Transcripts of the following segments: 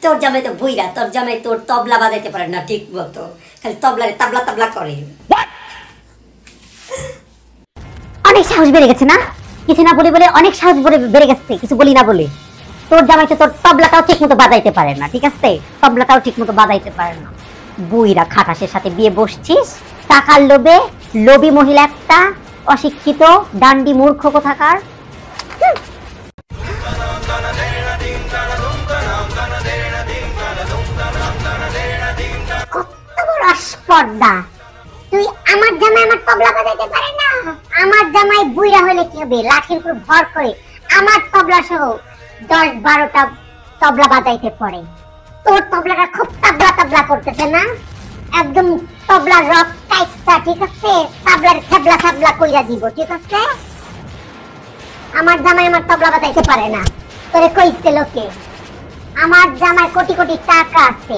তোর জামাই তো বুইরা, তোর জামাই তোর তবলা বাজাইতে পারে না ঠিক মতো, খালি তবলারে তাবলা তাবলা করে। অনেক সাহস বেড়ে গেছে না, কিছু না বলে বলে অনেক সাহস বেড়ে গেছে, কিছু বলি না বলে। তোর জামাই তো তোর তবলাটাও ঠিক মতো বাজাইতে পারে না, ঠিক আছে? তবলাটাও ঠিক মতো বাজাইতে পারে না। বুইরা খাটাসের সাথে বিয়ে বসছিস টাকার লোভে, লোভী মহিলা একটা, অশিক্ষিত ডান্ডি মূর্খ কোথাকার। কত বড় স্পর্ধা! তুই আমার জামাই আমার তবলা বাজাইতে পারে না? আমার জামাই বুইরা হলে কি হবে, লাঠির উপর ভর করে আমার তবলা সহ 10-12টা তবলা বাজাইতে পারে। তোর তবলাটা খুব তাবলা তাবলা করতেছে না, একদম তবলা রক টাইপটা, ঠিক আছে? তাবলার খেবলা খেবলা কইরা দিব, ঠিক আছে? আমার জামাই আমার তবলা বাজাইতে পারে না, তোরে কইছে লোকে। আমার জামাই কোটি কোটি টাকা আছে,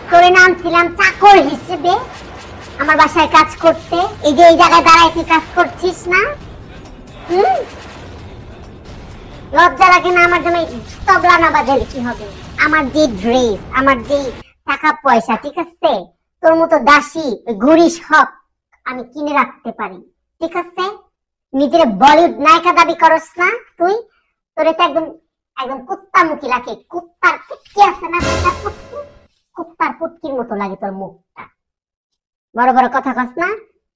তোরে নামছিলাম চাকর হিসেবে আমার বাসায় কাজ করতে। এই যে এই জায়গায় দাঁড়ায় তুই কাজ করছিস না, লজ্জা লাগে না? আমার জামাই তবলা না বাজালে কি হবে? আমার যে ড্রেস, আমার যে টাকা পয়সা, ঠিক আছে? তোর মতো দাসী ঘুরি সব আমি কিনে রাখতে পারি, ঠিক আছে? নিজের বলিউড নায়িকা দাবি করস না তুই? তোরে তো একদম একদম কুত্তা মুখী লাগে, কুত্তার পুটকি আছে না, কুত্তার পুটকির মতো লাগে তোর মুখটা। বড় বড় কথা কস না,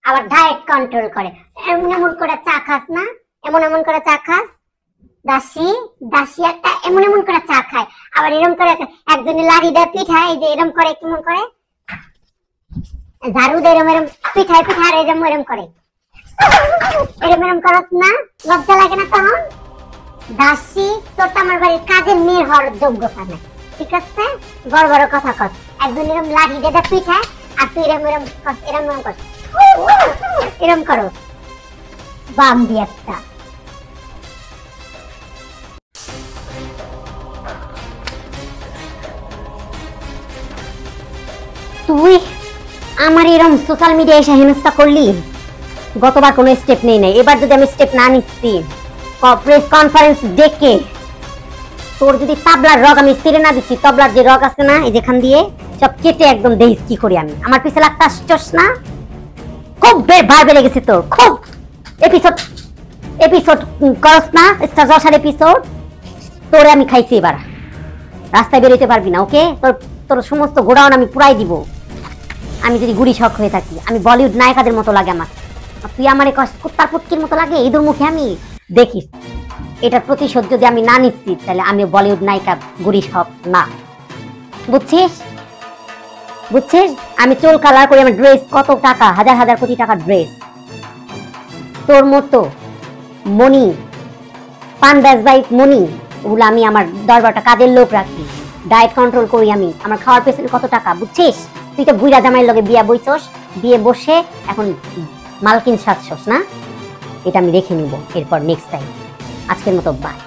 আবার ডায়েট কন্ট্রোল করে, এমন এমন করে চা খাস না, এমন এমন করে চা খাস। দাসী দাসী একটা এমন এমন করে চা খায়, আবার এরকম করে একজনে লাড়ি দেয় পিঠায়, এই যে এরকম করে, কেমন করে ঝাড়ু দেয়, এরম এরম পিঠায় পিঠায় এরম এরম করে, এরম এরম করস না? লজ্জা লাগে না তখন? দাসী, তোর তো আমার বাড়ির কাজের মেয়ের হওয়ার যোগ্যতা নাই, ঠিক আছে? বড় বড় কথা কস, একজন এরম লাঠি দেয় পিঠায়, আর তুই এরম এরম কস, এরম এরম কস, এরম করো বাম দিয়ে একটা। তুই আমার এরকম সোশ্যাল মিডিয়ায় এসে হেনস্থা করলি, গতবার কোনো স্টেপ নেই নাই, এবার যদি আমি স্টেপ না নিচ্ছি, প্রেস কনফারেন্স ডেকে তোর যদি তাবলার রগ আমি ছিঁড়ে না দিচ্ছি, তবলার যে রগ আছে না এই যেখান দিয়ে সব কেটে একদম দেখিস কি করি আমি। আমার পিছে লাগতে আসছস না? খুব ভার বেড়ে গেছে তোর, খুব এপিসোড এপিসোড করস না, জলসার এপিসোড। তোরে আমি খাইছি, এবার রাস্তায় বেরোতে পারবি না, ওকে? তোর তোর সমস্ত গোডাউন আমি পুরাই দিব। আমি যদি গুড়ি শখ হয়ে থাকি, আমি বলিউড নায়িকাদের মতো লাগে আমার, তুই আমার কুত্তার পুটকির মতো লাগে ইঁদুর মুখে। আমি দেখিস এটার প্রতিশোধ যদি আমি না নিচ্ছি, তাহলে আমি বলিউড নায়িকা গুড়ি শখ না, বুঝছিস? বুঝছিস? আমি চুল কালার করি, আমার ড্রেস কত টাকা, হাজার হাজার কোটি টাকার ড্রেস। তোর মতো মনি পান ব্যাসবাই মনি, ওগুলো আমি আমার 10-12টা কাজের লোক রাখি, ডায়েট কন্ট্রোল করি আমি, আমার খাওয়ার পেছনে কত টাকা, বুঝছিস? তুই তো বুইরা জামাইয়ের লগে বিয়ে বইছস, বিয়ে বসে এখন মালকিন সাজছস না? এটা আমি দেখে নিব এরপর নেক্সট টাইম। আজকের মতো বাই।